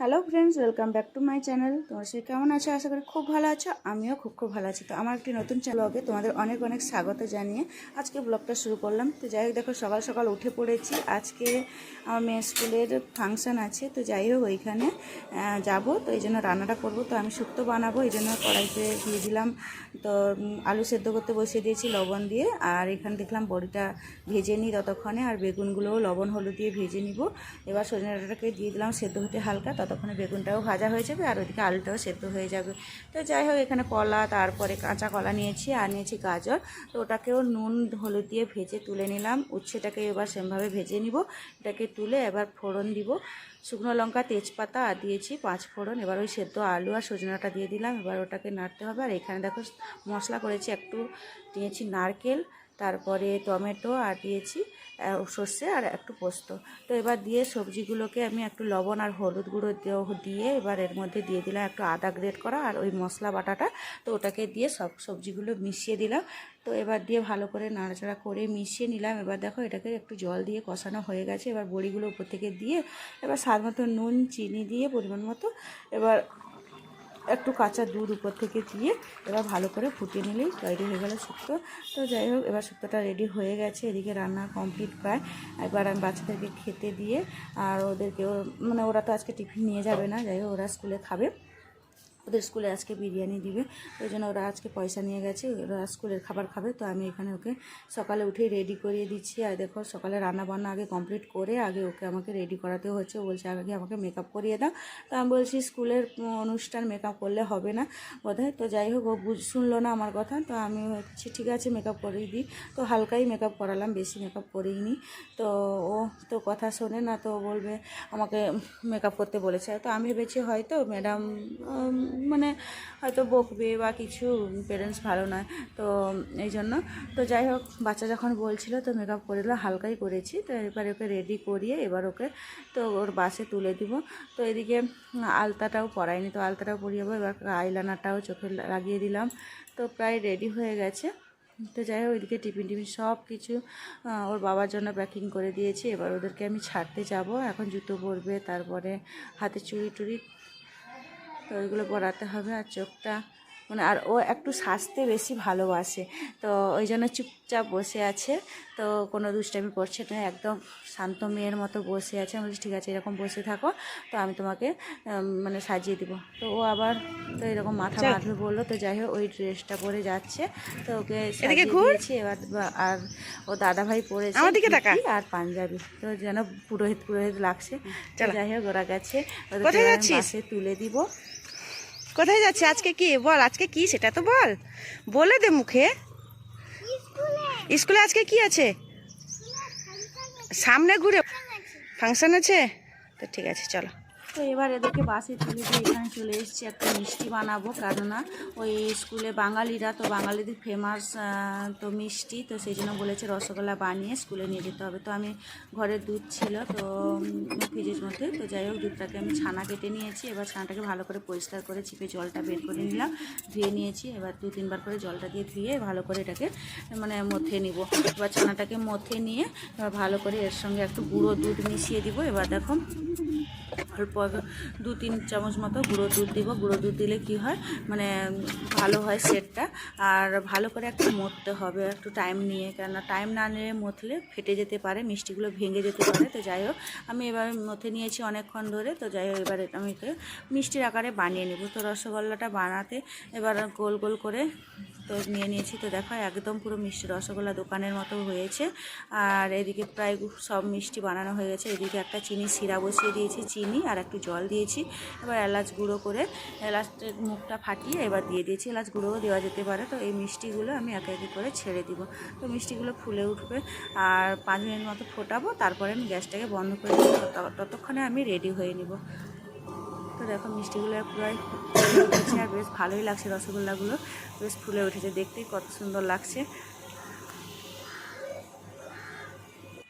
Hello friends, welcome back to my channel. তোমার সে কেমন আছো? আশা করি খুব ভালো আছো। আমিও খুব ভালো আছি। তো আমার একটি নতুন ব্লগে তোমাদের অনেক অনেক স্বাগত জানিয়ে আজকে ব্লগটা শুরু করলাম। তো যাই হোক, দেখো সকাল সকাল উঠে পড়েছি। আজকে আমার মেয়ের স্কুলের ফাংশান আছে, তো যাই হোক ওইখানে যাব। তো এই জন্য রান্নাটা করবো। তো আমি শুক্তো বানাবো, এই জন্য কড়াইতে দিয়ে দিলাম। তো আলু সেদ্ধ করতে বসিয়ে দিয়েছি লবণ দিয়ে। আর এখানে দেখলাম বড়িটা ভেজে নিই ততক্ষণে, আর বেগুনগুলোও লবণ হলুদ দিয়ে ভেজে নিব। এবার সজনে ডাঁটাটাকে দিয়ে দিলাম সেদ্ধ হতে হালকা, ততক্ষণে বেগুনটাও ভাজা হয়ে যাবে আর ওইদিকে আলুটাও সেদ্ধ হয়ে যাবে। তো যাই হোক, এখানে কলা, তারপরে কাঁচা কলা নিয়েছি আর নিয়েছি গাজর। তো ওটাকেও নুন হলুদ দিয়ে ভেজে তুলে নিলাম। উচ্ছেটাকে এবার সেমভাবে ভেজে নিব। এটাকে তুলে এবার ফোড়ন দিব। শুকনো লঙ্কা, তেজপাতা আর দিয়েছি 5 ফোড়ন। এবার ওই সেদ্ধ আলু আর সজনাটা দিয়ে দিলাম। এবার ওটাকে নাড়তে হবে। আর এখানে দেখো মশলা করেছি, একটু দিয়েছি নারকেল, তারপরে টমেটো আর দিয়েছি সর্ষে আর একটু পোস্ত। তো এবার দিয়ে সবজিগুলোকে আমি একটু লবণ আর হলুদ গুঁড়ো দিয়ে এবার এর মধ্যে দিয়ে দিলাম একটু আদা গ্রেট করা আর ওই মশলা বাটাটা। তো ওটাকে দিয়ে সব সবজিগুলো মিশিয়ে দিলাম। তো এবার দিয়ে ভালো করে নাড়াচাড়া করে মিশিয়ে নিলাম। এবার দেখো এটাকে একটু জল দিয়ে কষানো হয়ে গেছে। এবার বড়িগুলো উপর থেকে দিয়ে এবার স্বাদ মতো নুন চিনি দিয়ে পরিমাণ মতো এবার একটু কাঁচা দুধ উপর থেকে দিয়ে এবার ভালো করে ফুটিয়ে নিলেই তৈরি হয়ে গেল শুক্তো। তো যাই হোক, এবার শুক্তোটা রেডি হয়ে গেছে। এদিকে রান্না কমপ্লিট প্রায়। এবার আমি বাচ্চাদেরকে খেতে দিয়ে আর ওদেরকেও ওরা তো আজকে টিফিন নিয়ে যাবে না, যাই হোক ওরা স্কুলে খাবে। ওদের স্কুলে আজকে বিরিয়ানি দিবে, ওই জন্য ওরা আজকে পয়সা নিয়ে গেছে, ওরা স্কুলের খাবার খাবে। তো আমি এখানে ওকে সকালে উঠেই রেডি করিয়ে দিচ্ছি। আর দেখো সকালে রান্না বান্না আগে কমপ্লিট করে আগে ওকে আমাকে রেডি করাতে হচ্ছে। ও বলছে আগে আমাকে মেকআপ করিয়ে দাও। তো আমি বলছি স্কুলের অনুষ্ঠান মেকআপ করলে হবে না বোধহয়। তো যাই হোক, ও শুনলো না আমার কথা। তো আমি হচ্ছে ঠিক আছে মেকআপ করিয়ে দিই। তো হালকাই মেকআপ করালাম, বেশি মেকআপ করিনি। তো ও তো কথা শোনে না, তো বলবে আমাকে মেকআপ করতে বলেছে। তো আমি ভেবেছি হয়তো ম্যাডাম হয়তো বকবে বা কিছু, পেরেন্টস ভালো নয়, তো এই জন্য। তো যাই হোক, বাচ্চা যখন বলছিল তো মেকআপ করে দিল, হালকাই করেছি। তো এবার ওকে রেডি করিয়ে এবার ওকে তো ওর বাসে তুলে দিব। তো এদিকে আলতাটাও পরাইনি, তো আলতাটাও পরিয়ে যাবো। এবার আইলাইনারটাও চোখে লাগিয়ে দিলাম। তো প্রায় রেডি হয়ে গেছে। তো যাই হোক, ওইদিকে টিফিন সব কিছু ওর বাবার জন্য প্যাকিং করে দিয়েছি। এবার ওদেরকে আমি ছাড়তে যাব। এখন জুতো পরবে, তারপরে হাতে চুড়ি টুড়ি, তো ওইগুলো পরাতে হবে। আর চোখটা আর ও একটু সাজতে বেশি ভালোবাসে, তো ওই জন্য চুপচাপ বসে আছে। তো কোনো দুষ্টামি করছে না, একদম শান্ত মেয়ের মতো বসে আছে। আমি বলছি ঠিক আছে, এরকম বসে থাকো, তো আমি তোমাকে সাজিয়ে দিব। তো ও আবার তো এরকম মাথা বাঁধবে বললো। তো যাই হোক, ওই ড্রেসটা পরে যাচ্ছে। তো ওকে সাজিয়ে দিয়েছি। এবার আর ও দাদাভাই পরেছে ধুতি আর পাঞ্জাবি, তো যেন পুরোহিত পুরোহিত লাগছে। যাই হোক, ওরা গেছে, ওদেরকে বাসে তুলে দিব। কোথায় যাচ্ছে আজকে? কি বল, আজকে কি সেটা তো বল, বলে দে মুখে। স্কুলে আজকে কি আছে? সামনে ঘুরে ফাংশন আছে, তো ঠিক আছে চলো। তো এবার এদেরকে বাসে তুলে দিয়ে এখানে চলে এসেছি। একটা মিষ্টি বানাবো, কেননা ওই স্কুলে বাঙালিরা, তো বাঙালিদের ফেমাস তো মিষ্টি, তো সেই জন্য বলেছে রসগোল্লা বানিয়ে স্কুলে নিয়ে যেতে হবে। তো আমি ঘরের দুধ ছিল তো ফ্রিজের মধ্যে, তো যাই হোক দুধটাকে আমি ছানা কেটে নিয়েছি। এবার ছানাটাকে ভালো করে পরিষ্কার করে চিপে জলটা বের করে নিলাম, ধুয়ে নিয়েছি। এবার 2-3 বার করে জলটা দিয়ে ধুয়ে ভালো করে এটাকে মথে নিব। এবার ছানাটাকে মথে নিয়ে এবার ভালো করে এর সঙ্গে একটু গুঁড়ো দুধ মিশিয়ে দিব। এবার দেখো অল্প 2-3 চামচ মতো গুঁড়ো দুধ দিব। গুঁড়ো দুধ দিলে কি হয়, ভালো হয় সেটটা। আর ভালো করে একটু মথতে হবে, একটু টাইম নিয়ে, কেননা টাইম না নিয়ে মথলে ফেটে যেতে পারে, মিষ্টিগুলো ভেঙে যেতে পারে। তো যাই হোক, আমি এবার মথে নিয়েছি অনেকক্ষণ ধরে। তো যাই হোক, এবার আমি মিষ্টির আকারে বানিয়ে নেব। তো রসগোল্লাটা বানাতে এবার গোল গোল করে তো নিয়ে নিয়েছি। তো দেখো একদম পুরো মিষ্টি রসগোল্লা দোকানের মতো হয়েছে। আর এদিকে প্রায় সব মিষ্টি বানানো হয়ে গেছে। এদিকে একটা চিনি শিরা বসিয়ে দিয়েছি, চিনি আর একটু জল দিয়েছি। এবার এলাচ গুঁড়ো করে এলাচের মুখটা ফাটিয়ে এবার দিয়ে দিয়েছি। এলাচ গুঁড়োও দেওয়া যেতে পারে। তো এই মিষ্টিগুলো আমি একে একে করে ছেড়ে দিব। তো মিষ্টিগুলো ফুলে উঠবে আর 5 মিনিট মতো ফোটাবো, তারপরে আমি গ্যাসটাকে বন্ধ করে দেবো। ততক্ষণে আমি রেডি হয়ে নিব। তো দেখো মিষ্টিগুলো প্রায় ফুলে উঠেছে আর বেশ ভালোই লাগছে। রসগোল্লাগুলো বেশ ফুলে উঠেছে, দেখতেই কত সুন্দর লাগছে।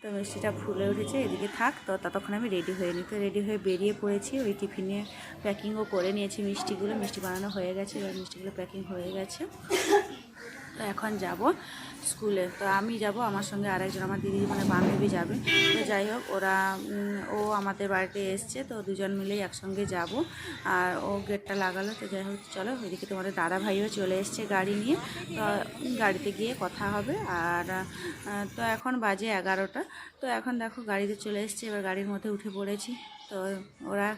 তো মিষ্টিটা ফুলে উঠেছে, এদিকে থাক। তো ততক্ষণ আমি রেডি হয়ে নিই। তো রেডি হয়ে বেরিয়ে পড়েছি। ওই টিফিনে প্যাকিংও করে নিয়েছি মিষ্টিগুলো, মিষ্টি বানানো হয়ে গেছে। এবার মিষ্টিগুলো প্যাকিং হয়ে গেছে। তো এখন যাব স্কুলে। তো আমি যাব, আমার সঙ্গে আরেকজন আমার দিদি মানে বান্ধবী যাবে। তো যাই হোক, ও আমাদের বাড়িতে এসছে, তো দুজন মিলেই একসঙ্গে যাব। আর ও গেটটা লাগালো। তো যাই হোক, চলো ওইদিকে তোমাদের দাদা ভাইও চলে এসছে গাড়ি নিয়ে। তো গাড়িতে গিয়ে কথা হবে। আর তো এখন বাজে 11টা। তো এখন দেখো গাড়িতে চলে এসছে, এবার গাড়ির মধ্যে উঠে পড়েছি। তো ওরা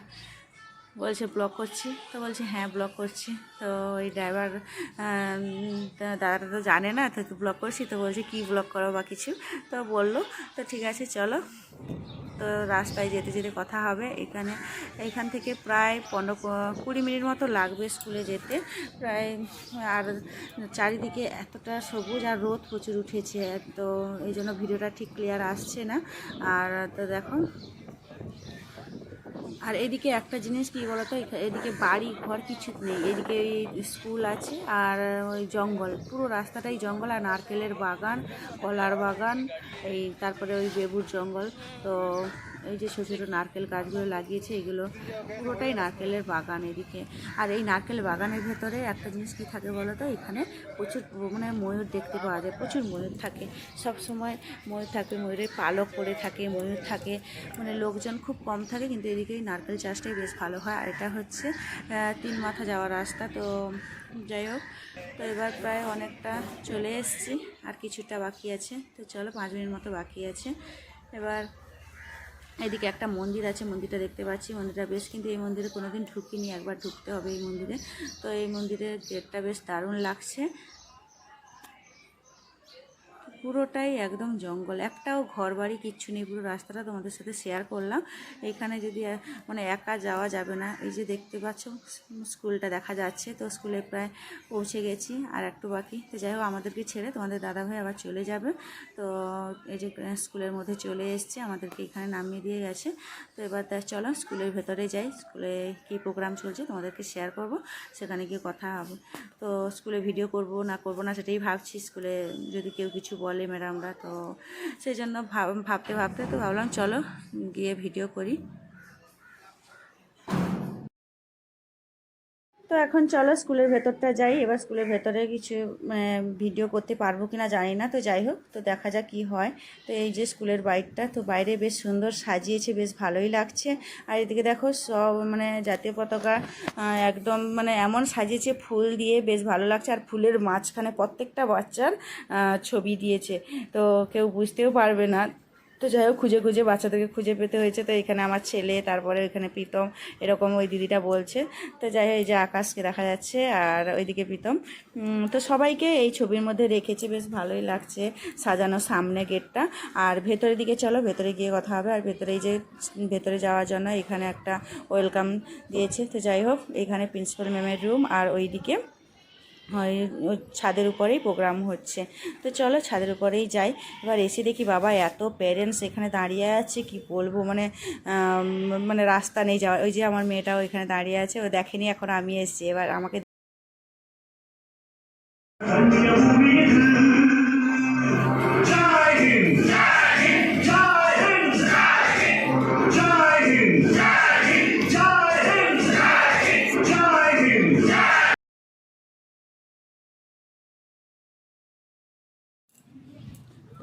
বলছে ব্লগ করছি, তো বলছি হ্যাঁ ব্লগ করছি। তো ওই ড্রাইভার দাদাটা তো জানে না তো ব্লগ করছি, তো বলছে কী ব্লগ করো বা কিছু, তো বললো। তো ঠিক আছে চলো। তো রাস্তায় যেতে যেতে কথা হবে। এইখান থেকে প্রায় 15-20 মিনিট মতো লাগবে স্কুলে যেতে প্রায়। আর চারিদিকে এতটা সবুজ আর রোদ প্রচুর উঠেছে, তো এই জন্য ভিডিওটা ঠিক ক্লিয়ার আসছে না। আর তো দেখো, আর এদিকে একটা জিনিস কী বলতো, এদিকে বাড়ি ঘর কিছু নেই, এদিকে স্কুল আছে আর ওই জঙ্গল, পুরো রাস্তাটাই জঙ্গল আর নারকেলের বাগান, কলার বাগান, তারপরে ওই বেবুর জঙ্গল। তো এই যে ছোটো ছোটো নারকেল গাছগুলো লাগিয়েছে, এগুলো পুরোটাই নারকেলের বাগান এদিকে। আর এই নারকেল বাগানের ভেতরে একটা জিনিস কী থাকে বলো তো, এখানে প্রচুর মানে ময়ূর দেখতে পাওয়া যায়, প্রচুর ময়ূর থাকে, সব সময় ময়ূর থাকে, ময়ূরের পালক পড়ে থাকে, ময়ূর থাকে, মানে লোকজন খুব কম থাকে। কিন্তু এদিকে এই নারকেল চাষটাই বেশ ভালো হয়। আর এটা হচ্ছে 3 মাথা যাওয়ার রাস্তা। তো যাই হোক, তো এবার প্রায় অনেকটা চলে এসেছি, আর কিছুটা বাকি আছে। তো চলো 5 মিনিট মতো বাকি আছে। এবার এদিকে একটা মন্দির আছে, মন্দিরটা দেখতে পাচ্ছি, মন্দিরটা বেশ, কিন্তু এই মন্দিরে কোনোদিন ঢুকিনি, একবার ঢুকতে হবে এই মন্দিরে। তো এই মন্দিরের গেটটা বেশ দারুণ লাগছে। পুরোটাই একদম জঙ্গল, একটাও ঘর বাড়ি কিচ্ছু নেই, পুরো রাস্তাটা তোমাদের সাথে শেয়ার করলাম। এইখানে যদি মানে একা যাওয়া যাবে না। এই যে দেখতে পাচ্ছ স্কুলটা দেখা যাচ্ছে, তো স্কুলে প্রায় পৌঁছে গেছি, আর একটু বাকি। তো যাই হোক, আমাদেরকে ছেড়ে তোমাদের দাদাভাই আবার চলে যাবে। তো এই যে স্কুলের মধ্যে চলে এসছে, আমাদেরকে এখানে নামিয়ে দিয়ে গেছে। তো এবার চলো স্কুলের ভেতরে যাই, স্কুলে কী প্রোগ্রাম চলছে তোমাদেরকে শেয়ার করব, সেখানে গিয়ে কথা হবে। তো স্কুলে ভিডিও করব না সেটাই ভাবছি, স্কুলে যদি কেউ কিছু বলে ম্যাডামরা, তো সেই জন্য ভাবতে তো ভাবলাম চলো গিয়ে ভিডিও করি। তো এখন চলো স্কুলের ভেতরটা যাই। এবার স্কুলের ভেতরে কিছু ভিডিও করতে পারবো কি না জানি না, তো যাই হোক, তো দেখা যাক কী হয়। তো এই যে স্কুলের বাইকটা, তো বাইরে বেশ সুন্দর সাজিয়েছে, বেশ ভালোই লাগছে। আর এদিকে দেখো সব মানে জাতীয় পতাকা একদম মানে এমন সাজিয়েছে ফুল দিয়ে, বেশ ভালো লাগছে। আর ফুলের মাঝখানে প্রত্যেকটা বাচ্চার ছবি দিয়েছে, তো কেউ বুঝতেও পারবে না। তো যাই হোক, খুঁজে খুঁজে বাচ্চাদেরকে খুঁজে পেতে হয়েছে। তো এখানে আমার ছেলে, তারপরে এখানে প্রীতম, এরকম ওই দিদিটা বলছে। তো যাই হোক, এই যে আকাশকে দেখা যাচ্ছে, আর ওইদিকে প্রীতম। তো সবাইকে এই ছবির মধ্যে রেখেছে, বেশ ভালোই লাগছে সাজানো সামনে গেটটা। আর ভেতরের দিকে চলো, ভেতরে গিয়ে কথা হবে। আর ভেতরে এই যে ভেতরে যাওয়ার জন্য এখানে একটা ওয়েলকাম দিয়েছে। তো যাই হোক, এখানে প্রিন্সিপাল ম্যামের রুম, আর ওইদিকে ওই ছাদের উপরেই প্রোগ্রাম হচ্ছে। তো চলো ছাদের উপরেই যাই। এবার এসে দেখি বাবা এত প্যারেন্টস এখানে দাঁড়িয়ে আছে, কি বলবো, মানে রাস্তা নেই যাওয়ার। ওই যে আমার মেয়েটাও এখানে দাঁড়িয়ে আছে, ও দেখেনি এখন আমি এসেছি, এবার আমাকে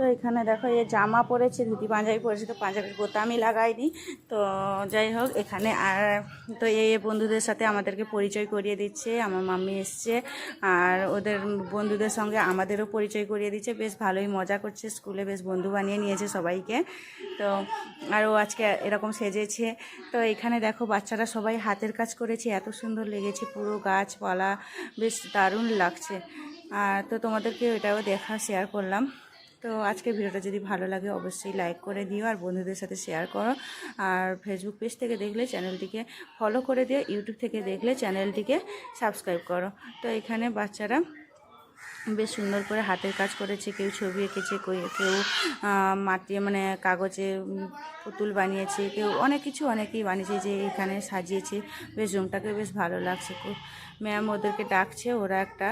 তো এখানে দেখো এই জামা পরেছে, ধুতি পাঞ্জাবি পরেছে, তো পাঞ্জাবির বোতামই লাগাইনি। তো যাই হোক, এখানে আর তো এই বন্ধুদের সাথে আমাদেরকে পরিচয় করিয়ে দিচ্ছে, আমার মাম্মি এসছে, আর ওদের বন্ধুদের সঙ্গে আমাদেরও পরিচয় করিয়ে দিচ্ছে। বেশ ভালোই মজা করছে, স্কুলে বেশ বন্ধু বানিয়ে নিয়েছে সবাইকে। তো আর ও আজকে এরকম সেজেছে। তো এখানে দেখো বাচ্চারা সবাই হাতের কাজ করেছে, এত সুন্দর লেগেছে, পুরো গাছপালা বেশ দারুণ লাগছে। আর তো তোমাদেরকে এটাও শেয়ার করলাম। তো আজকে ভিডিওটা যদি ভালো লাগে অবশ্যই লাইক করে দিও, আর বন্ধুদের সাথে শেয়ার করো। আর ফেসবুক পেজ থেকে দেখলে চ্যানেলটিকে ফলো করে দিও, ইউটিউব থেকে দেখলে চ্যানেলটিকে সাবস্ক্রাইব করো। তো এখানে বাচ্চারা বেশ সুন্দর করে হাতের কাজ করেছে, কেউ ছবি এঁকেছে, কেউ মাটি মানে কাগজে পুতুল বানিয়েছে, কেউ অনেকেই বানিয়েছে, যে এখানে সাজিয়েছে। বেশ রুমটাকে বেশ ভালো লাগছে। ম্যাম ওদেরকে ডাকছে, ওরা একটা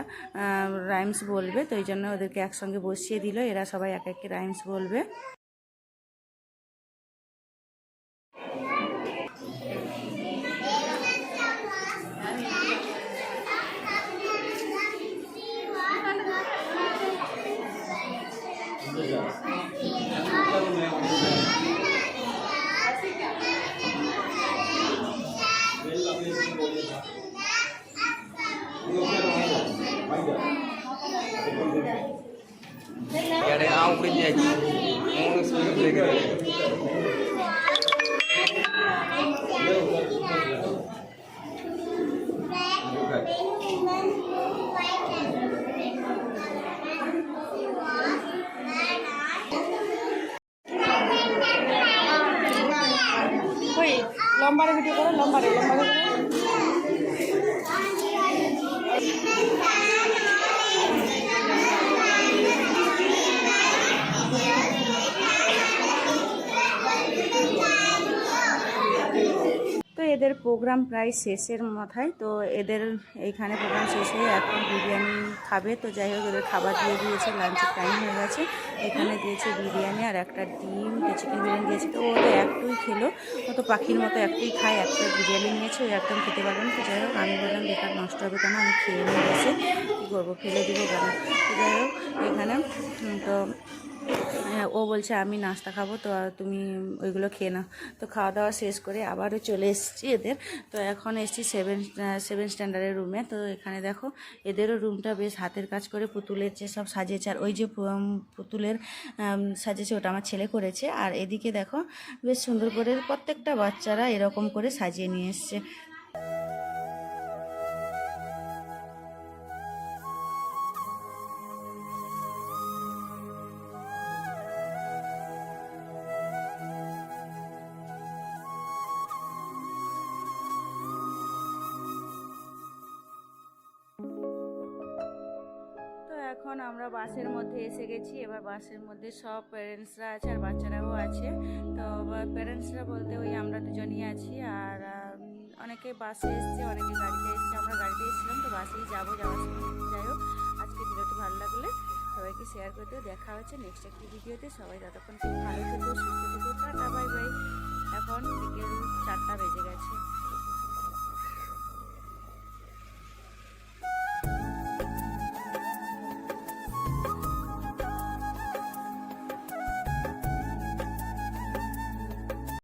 রাইমস বলবে, তো এই জন্য ওদেরকে একসঙ্গে বসিয়ে দিল, এরা সবাই এক এক রাইমস বলবে। ওই লম্বারে ভিডিও করো, লম্বারে লম্বারে করো। তো এদের প্রোগ্রাম প্রায় শেষের মাথায়, তো এদের এইখানে প্রোগ্রাম শেষ হয়ে এখন বিরিয়ানি খাবে। তো যাই হোক, এদের খাবার দিয়ে দিয়েছে, লাঞ্চের টাইম হয়ে গেছে। এখানে দিয়েছে বিরিয়ানি আর একটা ডিম, চিকেন বিরিয়ানি দিয়েছে। তো ও তো একটুই খেলো, ও তো পাখির মতো একটুই খায়, একটা বিরিয়ানি নিয়েছে, ও একদম খেতে পারবে না। তো যাই হোক, আমি বললাম বেকার নষ্ট হবে কেন, আমি খেয়ে নিয়ে গেছি, কী করবো, ফেলে দিব কেন। তো যাই হোক, এখানে তো ও বলছে আমি নাস্তা খাবো, তো তুমি ওইগুলো খেয়ে নাও। তো খাওয়া দাওয়া শেষ করে আবারও চলে এসেছি এদের। তো এখন এসেছি সেভেন স্ট্যান্ডার্ডের রুমে। তো এখানে দেখো, এদেরও রুমটা বেশ হাতের কাজ করে পুতুলের যে সব সাজিয়েছে। আর ওই যে পুতুলের সাজিয়েছে, ওটা আমার ছেলে করেছে। আর এদিকে দেখো, বেশ সুন্দর করে প্রত্যেকটা বাচ্চারা এরকম করে সাজিয়ে নিয়ে এসছে। তো এখন আমরা বাসের মধ্যে এসে গেছি। এবার বাসের মধ্যে সব প্যারেন্টসরা আছে আর বাচ্চারাও আছে। তো প্যারেন্টসরা বলতে ওই আমরা দুজনই আছি। আর অনেকে বাসে এসছে, অনেকে গাড়িতে এসছে। আমরা গাড়িতে এসেছিলাম, তো বাসেই যাবো যাওয়ার সময়। যাই হোক, আজকে ভিডিওটি ভালো লাগলে সবাইকে শেয়ার করে দিও। দেখা হচ্ছে নেক্সট একটি ভিডিওতে। সবাই ততক্ষণ খুব ভালো থেকো, সুস্থ থেকো, টাটা বাই বাই। এখন বিকেল